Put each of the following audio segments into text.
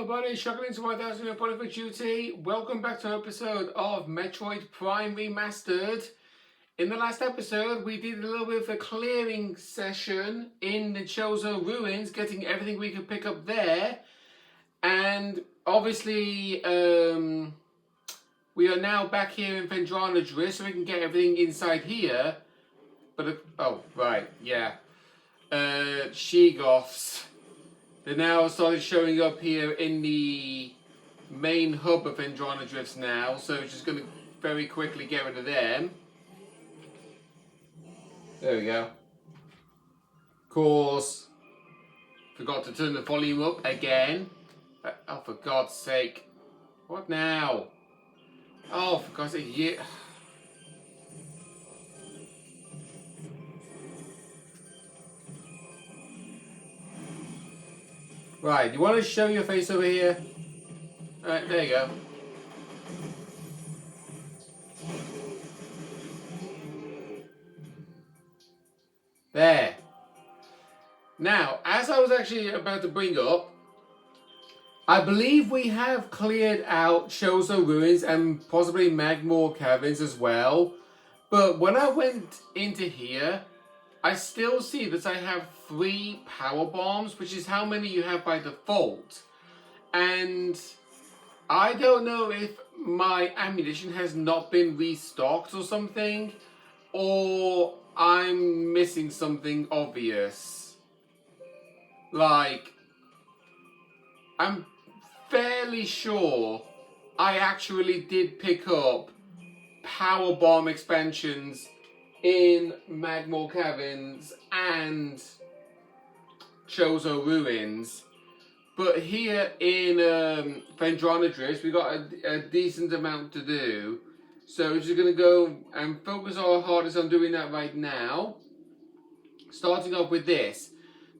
everybody, struggling to 1000 your product for duty. Welcome back to an episode of Metroid Prime Remastered. In the last episode, we did a little bit of a clearing session in the Chozo ruins, getting everything we could pick up there. And obviously, we are now back here in Phendrana Drifts, so we can get everything inside here. But, oh, right, yeah. She-Goths. They now started showing up here in the main hub of In Phendrana Drifts now, so it's just going to very quickly get rid of them. There we go. Of course, forgot to turn the volume up again. Oh, for God's sake. What now? Oh, for God's sake, yeah. Right, you want to show your face over here? Alright, there you go. There. Now, as I was actually about to bring up, I believe we have cleared out Chozo Ruins and possibly Magmoor Caverns as well. But when I went into here, I still see that I have 3 power bombs, which is how many you have by default. And I don't know if my ammunition has not been restocked or something, or I'm missing something obvious. Like, I'm fairly sure I actually did pick up power bomb expansions in Magmoor Caverns and Chozo Ruins. But here in Phendrana Drifts, we got a decent amount to do. So we're just going to go and focus our hardest on doing that right now. Starting off with this.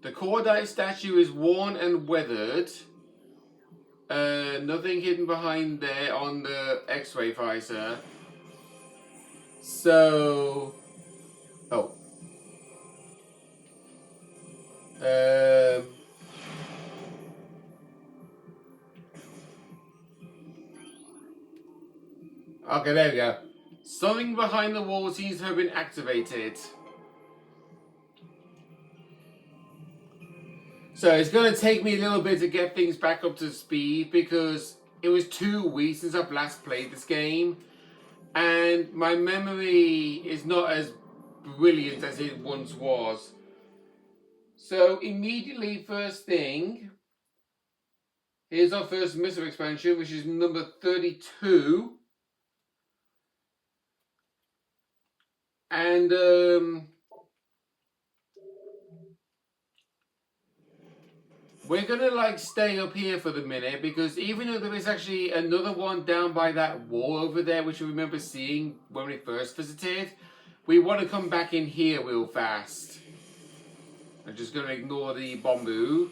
The Cordite statue is worn and weathered. Nothing hidden behind there on the X-ray visor. So... Oh. Okay, there we go. Something behind the wall seems to have been activated. So it's going to take me a little bit to get things back up to speed because it was 2 weeks since I've last played this game. And my memory is not as brilliant as it once was. So immediately, first thing, here's our first missile expansion, which is number 32. And we're gonna stay up here for the minute because even though there is actually another one down by that wall over there, which I remember seeing when we first visited, we want to come back in here real fast. I'm just gonna ignore the bamboo.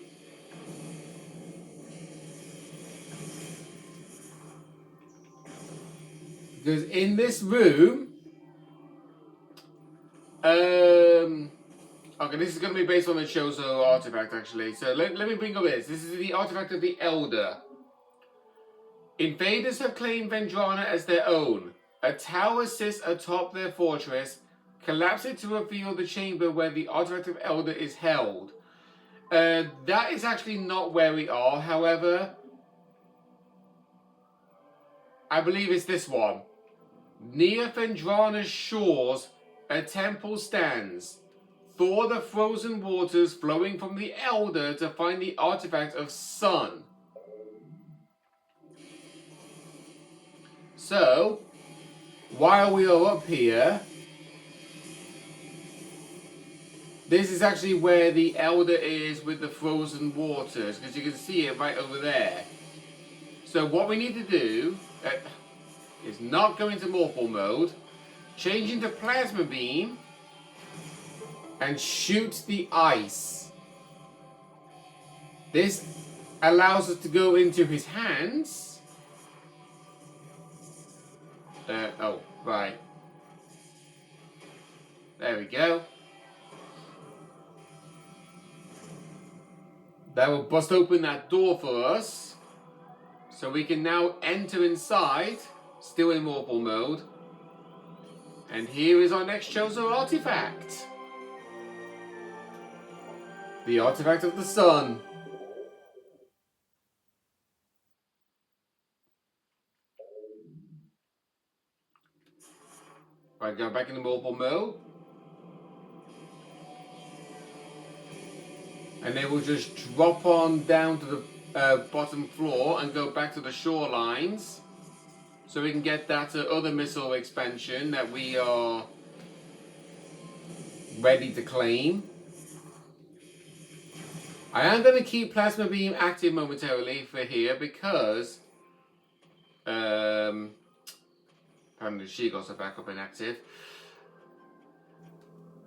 Because in this room, okay, this is going to be based on the Chozo artifact, actually. So let me bring up this. This is the artifact of the Elder. Invaders have claimed Phendrana as their own. A tower sits atop their fortress. Collapse it to reveal the chamber where the artifact of Elder is held. That is actually not where we are, however. I believe it's this one. Near Phendrana's shores, a temple stands. Thaw the frozen waters flowing from the Elder to find the artifact of Sun. So, while we are up here, this is actually where the Elder is with the frozen waters, because you can see it right over there. So what we need to do is not go into morphle mode, change into plasma beam, and shoot the ice. This allows us to go into his hands. Oh, right. There we go. That will bust open that door for us. So we can now enter inside, still in mortal mode. And here is our next chozo artifact. The artifact of the sun. Right, go back into mortal mode. And then we'll just drop on down to the bottom floor and go back to the shorelines. So we can get that other missile expansion that we are ready to claim. I am going to keep Plasma Beam active momentarily for here because apparently she got her back up and active.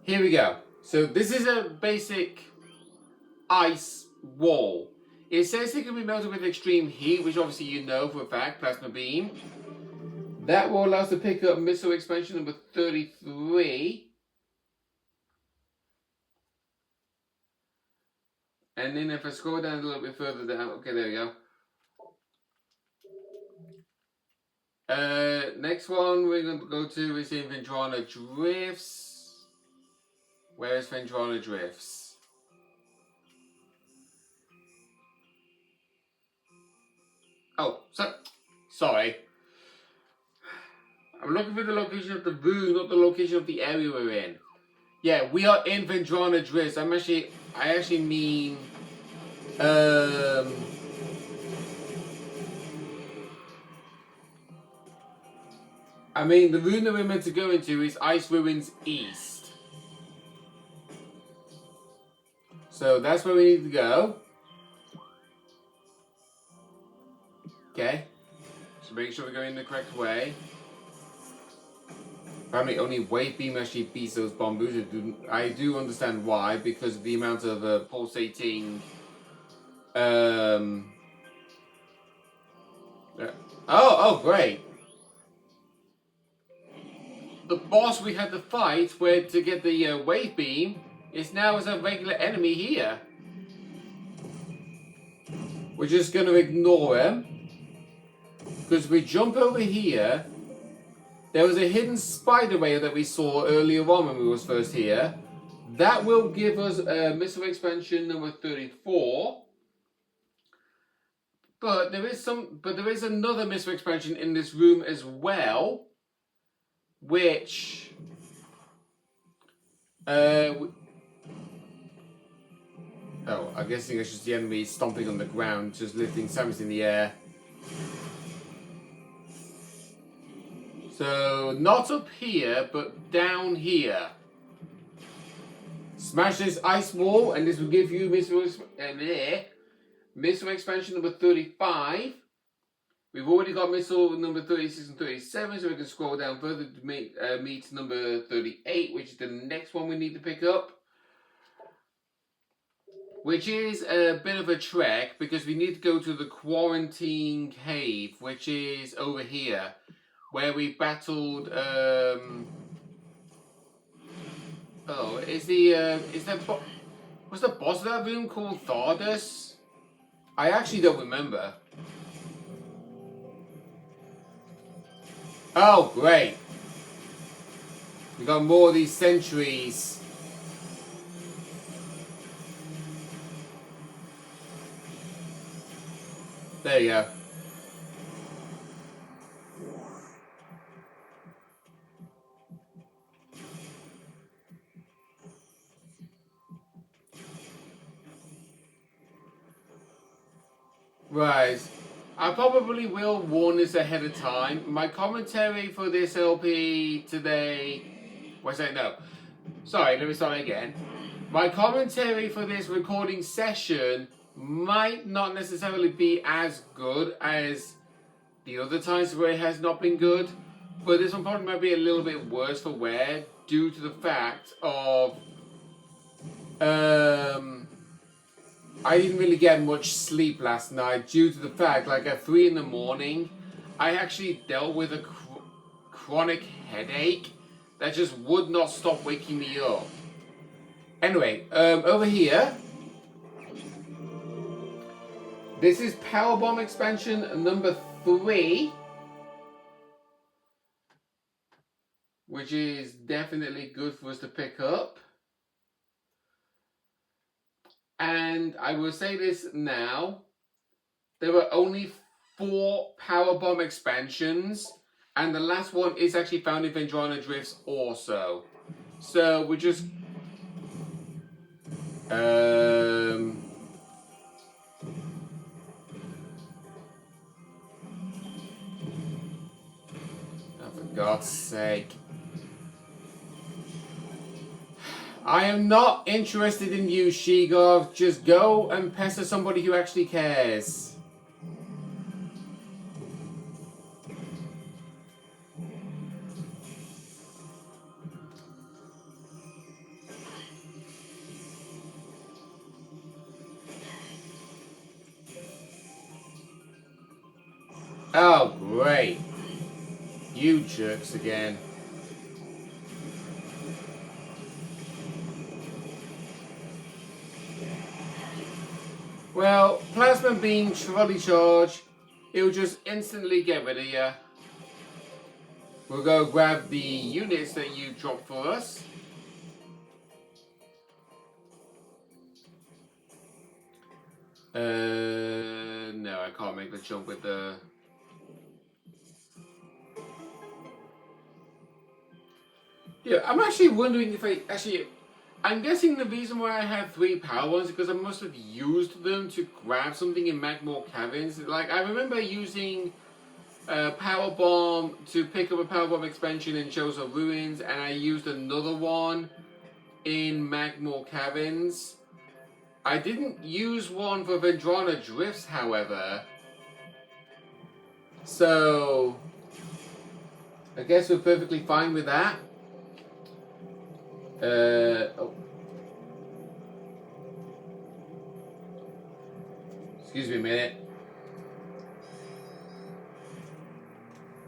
Here we go. So this is a basic ice wall. It says it can be melted with extreme heat, which obviously you know for a fact, Plasma Beam. That will allow us to pick up missile expansion number 33. And then if I scroll down a little bit further down, okay, there we go. Next one we're going to go to is In Phendrana Drifts. Where is Phendrana Drifts? Oh, sorry. I'm looking for the location of the room, not the location of the area we're in. Yeah, we are in Phendrana Drifts. I actually mean, the room that we're meant to go into is Ice Ruins East. So that's where we need to go. Okay. So make sure we're going the correct way. Apparently only Wave Beam actually beats those bomb boosters. I do understand why, because of the amount of pulsating... Oh, great. The boss we had to fight to get the Wave Beam is now as a regular enemy here. We're just going to ignore him. Because if we jump over here... There was a hidden spider whale that we saw earlier on when we was first here. That will give us missile expansion number 34. But there is another missile expansion in this room as well, which I'm guessing it's just the enemy stomping on the ground, just lifting Samus in the air. So, not up here, but down here. Smash this ice wall, and this will give you missile expansion number 35. We've already got missile number 36 and 37, so we can scroll down further to meet number 38, which is the next one we need to pick up. Which is a bit of a trek, because we need to go to the Quarantine Cave, which is over here. Where we battled, what's the boss of that room called Thardus? I actually don't remember. Oh, great. We got more of these sentries. There you go. Right. I probably will warn this ahead of time. My commentary for this LP today... Sorry, let me start again. My commentary for this recording session might not necessarily be as good as the other times where it has not been good. But this one probably might be a little bit worse for wear due to the fact of... I didn't really get much sleep last night due to the fact, like at 3 in the morning, I actually dealt with a chronic headache that just would not stop waking me up. Anyway, over here, This is Powerbomb expansion number 3, which is definitely good for us to pick up. And I will say this now, there were only 4 Powerbomb expansions, and the last one is actually found in Phendrana Drifts also. So we're just... Oh, for God's sake. I am not interested in you, Shigov. Just go and pester somebody who actually cares. Oh, great. You jerks again. Well, Plasma Beam Trolley Charge, it'll just instantly get rid of you. We'll go grab the units that you dropped for us. No, I can't make the jump with the... Yeah, I'm actually wondering if I'm guessing the reason why I have 3 power ones is because I must have used them to grab something in Magmore Caverns. Like, I remember using Power Bomb to pick up a Power Bomb expansion in Chozo Ruins, and I used another one in Magmore Caverns. I didn't use one for Phendrana Drifts, however. So, I guess we're perfectly fine with that. Oh. Excuse me a minute.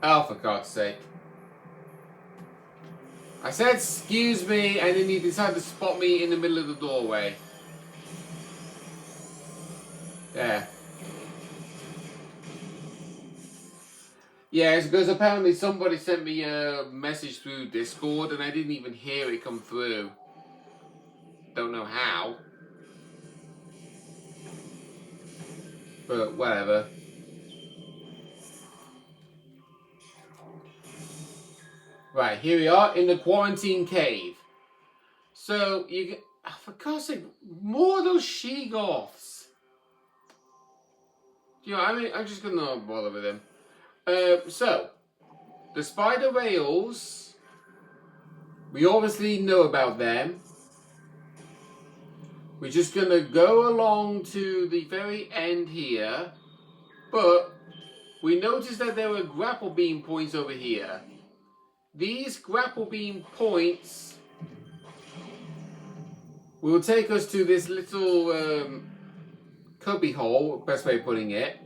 Oh, for God's sake. I said excuse me, and then he decided to spot me in the middle of the doorway. Yeah. Yeah, it's because apparently somebody sent me a message through Discord and I didn't even hear it come through. Don't know how. But whatever. Right, here we are in the quarantine cave. So, you can... Oh, for God's sake, more of those she-goths. You know, I mean, I'm just gonna bother with them. So, the spider rails, we obviously know about them. We're just gonna go along to the very end here, but we noticed that there were grapple beam points over here. These grapple beam points will take us to this little cubby hole, best way of putting it.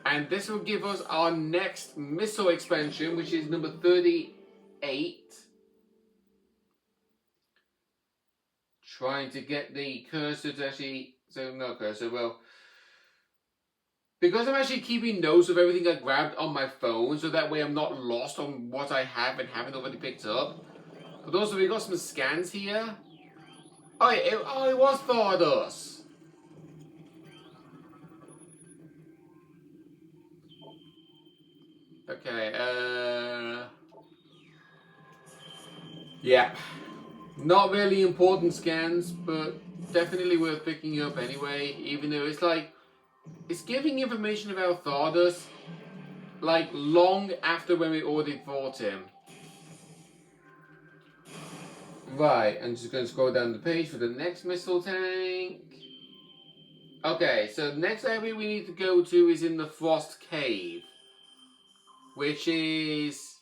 And this will give us our next missile expansion, which is number 38. Trying to get the cursor to actually... So, no cursor, well... Because I'm actually keeping notes of everything I grabbed on my phone, so that way I'm not lost on what I have and haven't already picked up. But also, we got some scans here. Oh, it was Thardos. Okay, yeah. Not really important scans, but definitely worth picking up anyway, even though it's like... It's giving information about Thardos, like, long after when we already fought him. Right, I'm just going to scroll down the page for the next missile tank. Okay, so the next area we need to go to is in the Frost Cave, which is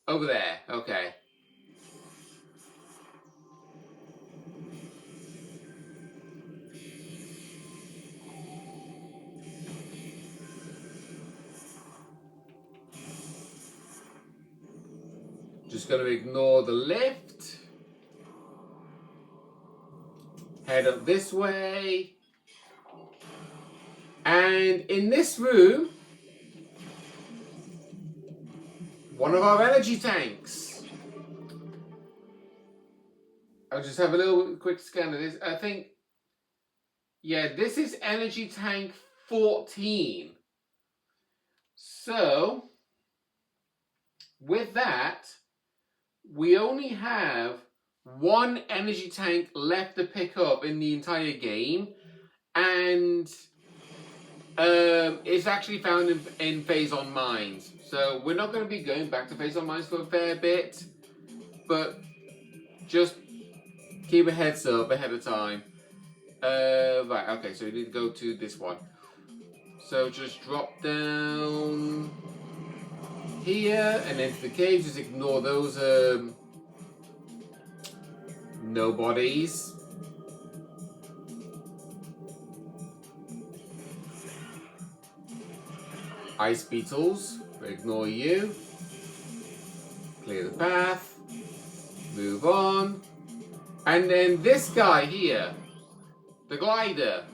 over there. Okay. Just going to ignore the lift. Head up this way. And in this room, one of our energy tanks. I'll just have a little quick scan of this. I think, yeah, this is energy tank 14. So, with that, we only have one energy tank left to pick up in the entire game. And it's actually found in Phazon Mines. So we're not going to be going back to Phazon Mines for a fair bit. But just keep a heads up ahead of time. Right, okay, so you need to go to this one. So just drop down here and into the cave. Just ignore those nobodies. Ice beetles, ignore you. Clear the path. Move on. And then this guy here, the glider.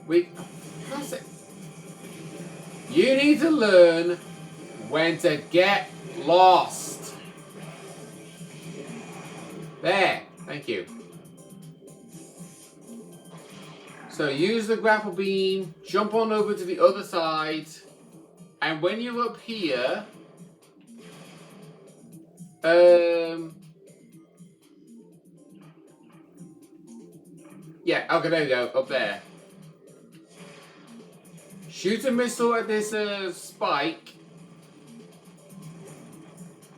That's it. You need to learn when to get lost. There, thank you. So use the grapple beam, jump on over to the other side, and when you're up here, yeah, okay, there you go, up there. Shoot a missile at this spike.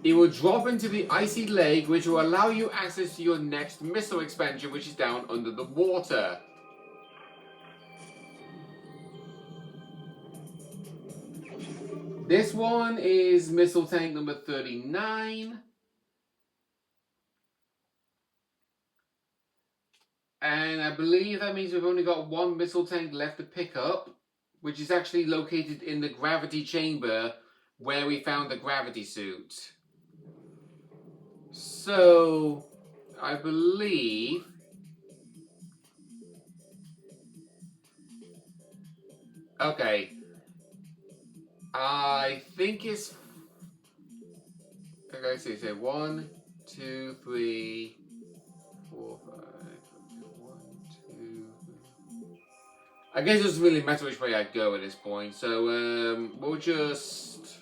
It will drop into the icy lake, which will allow you access to your next missile expansion, which is down under the water. This one is missile tank number 39. And I believe that means we've only got one missile tank left to pick up, which is actually located in the gravity chamber where we found the gravity suit. So, I believe... Okay. I think it's... Okay, so you say 1, 2, 3, 4, 5... 1, 2, 3... I guess it doesn't really matter which way I go at this point, so we'll just...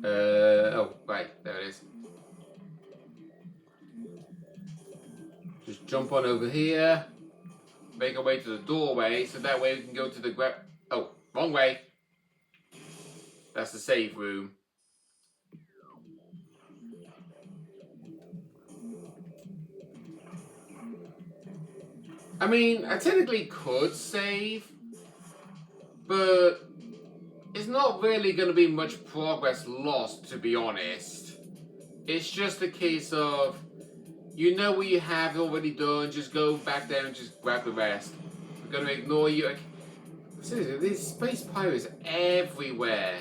oh, right, there it is. Just jump on over here, make our way to the doorway, so that way we can go to the oh, wrong way. That's the save room. I mean, I technically could save, but it's not really going to be much progress lost, to be honest. It's just a case of, you know what you have already done, just go back there and just grab the rest. We're going to ignore you. Seriously, there's space pirates everywhere.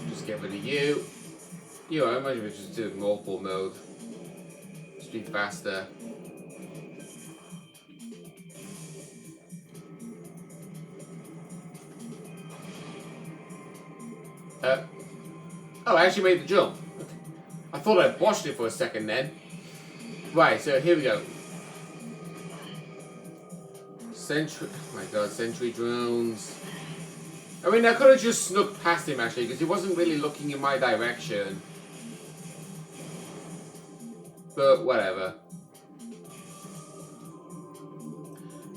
Just get rid of you. You know, I imagine we just do multiple mode. Just be faster. Oh, I actually made the jump. I thought I botched it for a second then. Right, so here we go. Sentry... Oh my god, sentry drones. I mean, I could have just snuck past him actually, because he wasn't really looking in my direction. But whatever.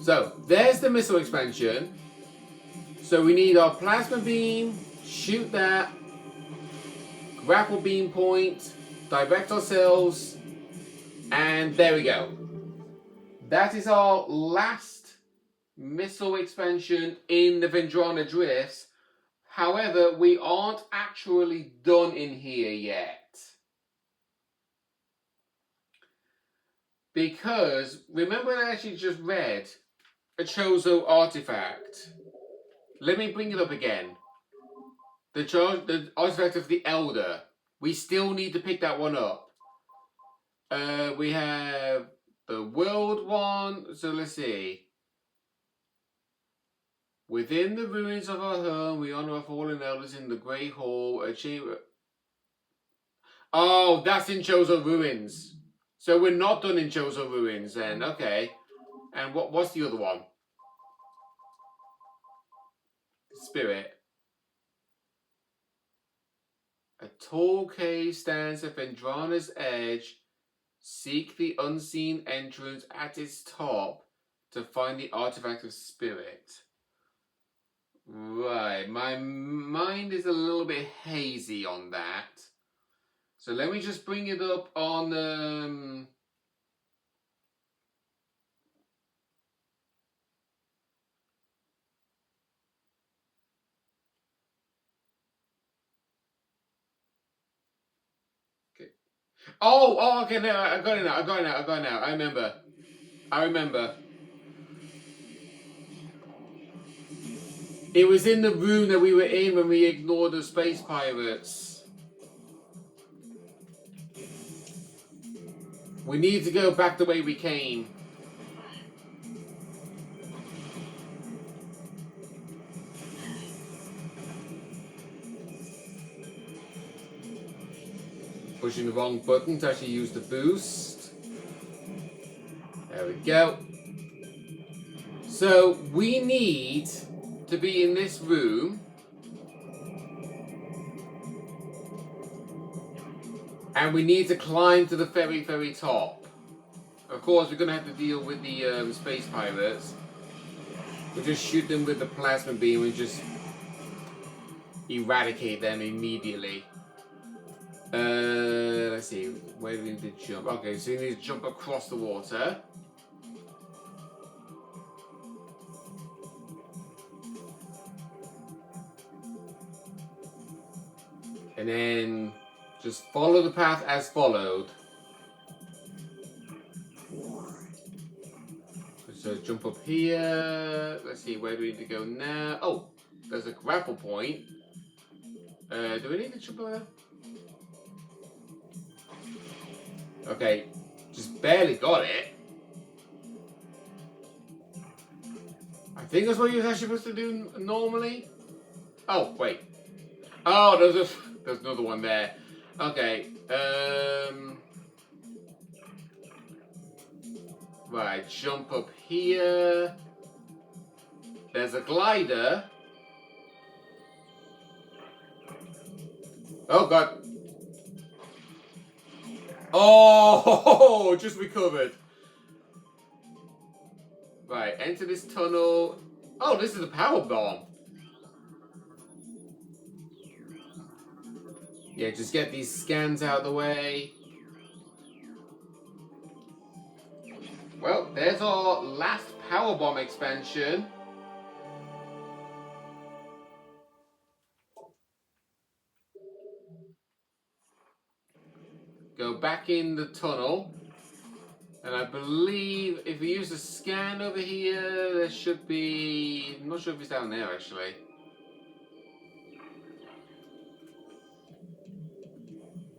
So, there's the missile expansion. So we need our plasma beam, shoot that, grapple beam point, direct ourselves, and there we go. That is our last missile expansion in the Phendrana Drifts. However, we aren't actually done in here yet. Because, remember I actually just read a chozo artifact. Let me bring it up again. The artifact of the Elder. We still need to pick that one up. We have the world one. So let's see. Within the ruins of our home, we honor our fallen elders in the Great Hall. Oh, that's in Chozo Ruins. So we're not done in Chozo Ruins then. Okay. And what's the other one? Spirit. A tall cave stands at Phendrana's edge. Seek the unseen entrance at its top to find the artifact of spirit. Right, my mind is a little bit hazy on that. So let me just bring it up on okay. Oh, okay, no, I got it now. I remember. It was in the room that we were in when we ignored the space pirates. We need to go back the way we came. Pushing the wrong button to actually use the boost. There we go. So we need to be in this room. And we need to climb to the very, very top. Of course, we're going to have to deal with the space pirates. We'll just shoot them with the plasma beam and just eradicate them immediately. Let's see. Where do we need to jump? Okay, so we need to jump across the water. And then just follow the path as followed. So jump up here. Let's see, where do we need to go now? Oh, there's a grapple point. Do we need to jump over there? Okay, just barely got it. I think that's what you're actually supposed to do normally. Oh, wait. Oh, there's another one there. Okay. Right, jump up here. There's a glider. Oh, God. Oh, just recovered. Right, enter this tunnel. Oh, this is a power bomb. Yeah, just get these scans out of the way. Well, there's our last power bomb expansion. Go back in the tunnel. And I believe if we use the scan over here, there should be... I'm not sure if it's down there, actually.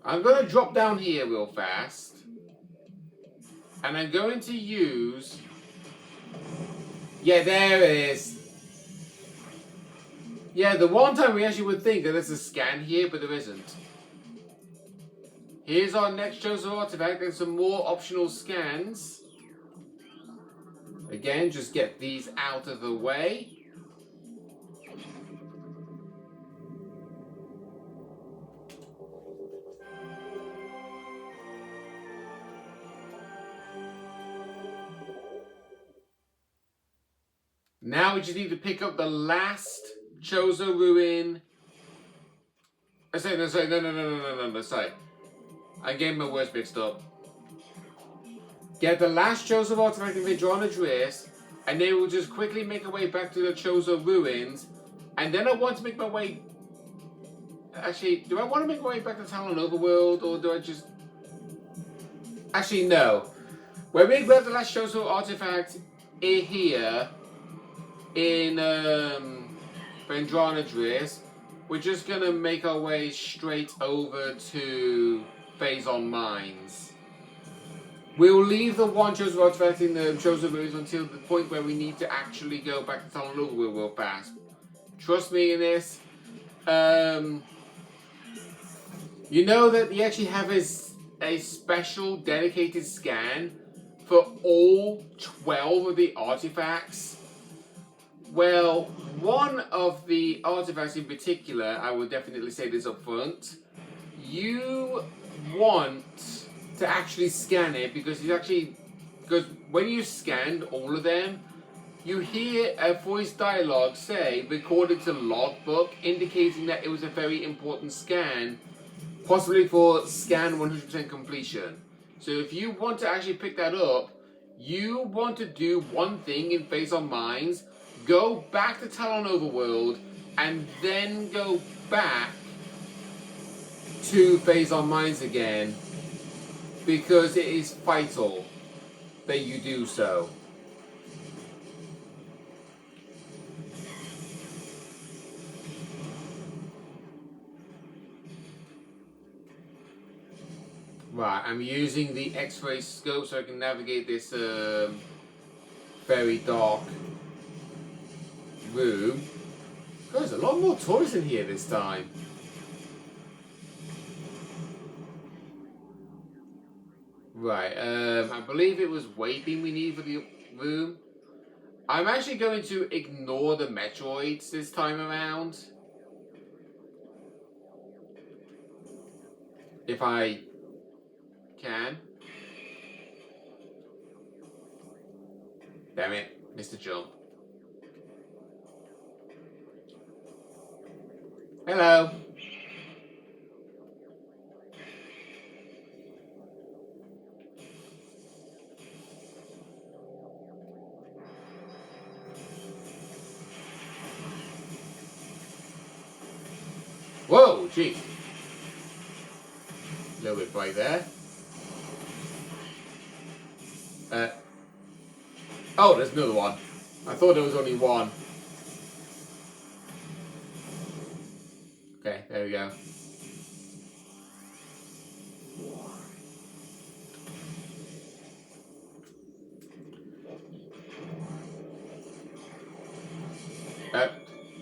I'm going to drop down here real fast. And I'm going to use... Yeah, there it is. Yeah, the one time we actually would think that there's a scan here, but there isn't. Here's our next chozo artifact and some more optional scans. Again, just get these out of the way. Now we just need to pick up the last chozo ruin. Sorry, no, sorry. I'm getting my words mixed up. Get the last chozo artifact in Phendrana Drifts, and then we'll just quickly make our way back to the chozo ruins. And then I want to make my way... Actually, do I want to make my way back to Talon Overworld, or do I just... Actually, no. When we grab the last chozo artifact here in Phendrana Drifts, we're just going to make our way straight over to Phazon Mines. We'll leave the one chosen artifact in the chosen ruins until the point where we need to actually go back to Talon Overworld real fast. Trust me in this. You know that you actually have a special dedicated scan for all 12 of the artifacts. Well, one of the artifacts in particular, I will definitely say this up front, you want to actually scan it because when you scanned all of them, you hear a voice dialogue say, recorded to logbook, indicating that it was a very important scan, possibly for scan 100% completion. So if you want to actually pick that up, you want to do one thing in Face on Mines, go back to Talon Overworld, and then go back to Phase on Mines again, because it is vital that you do so. Right, I'm using the X-ray scope so I can navigate this very dark room. God, there's a lot more toys in here this time. Right, I believe it was waypoint we need for the room. I'm actually going to ignore the Metroids this time around. If I can. Damn it, missed a jump. Hello. Whoa, gee. A little bit bright there. Oh, there's another one. I thought there was only one. Okay, there we go.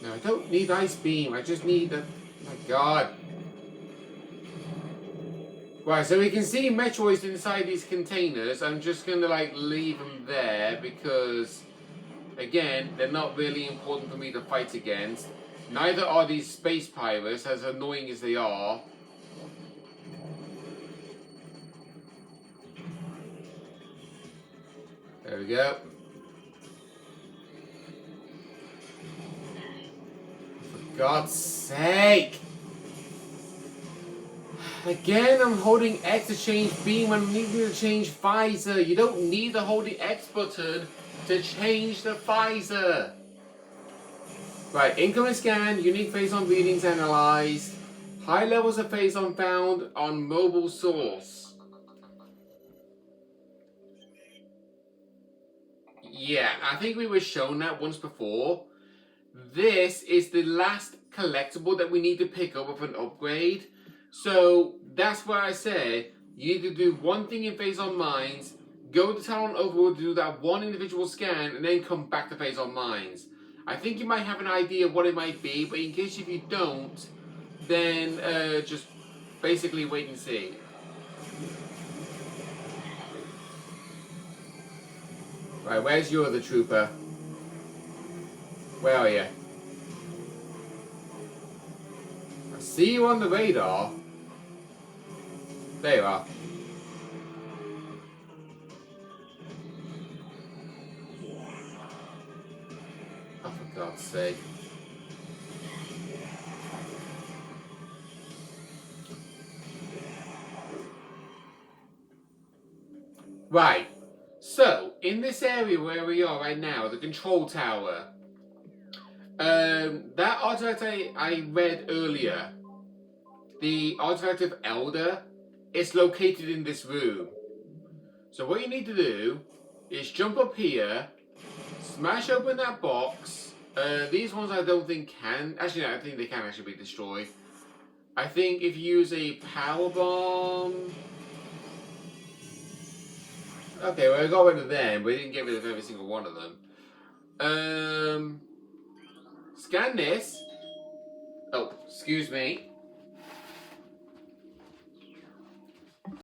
No, I don't need Ice Beam. I just need the... My God. Right, so we can see Metroids inside these containers. I'm just going to, like, leave them there because, again, they're not really important for me to fight against. Neither are these space pirates, as annoying as they are. There we go. For God's sake! Again, I'm holding X to change beam. I'm needing to change visor. You don't need to hold the X button to change the visor. Right, incoming scan, unique phase-on readings analyzed. High levels of phase-on found on mobile source. Yeah, I think we were shown that once before. This is the last collectible that we need to pick up with an upgrade. So that's why I said you need to do one thing in Phase on Mines, go to Talon Overworld to do that one individual scan, and then come back to Phase on Mines. I think you might have an idea of what it might be, but in case if you don't, then just basically wait and see. Right, where's your other trooper? Where are you? I see you on the radar. There you are. Oh, for God's sake. Right. So, in this area where we are right now, the control tower, that artifact I read earlier, the artifact of Elder, is located in this room. So what you need to do is jump up here, smash open that box. These ones I don't think can... Actually, no, I think they can actually be destroyed. I think if you use a power bomb... Okay, well, I got rid of them, but we didn't get rid of every single one of them. Scan this. Oh, excuse me.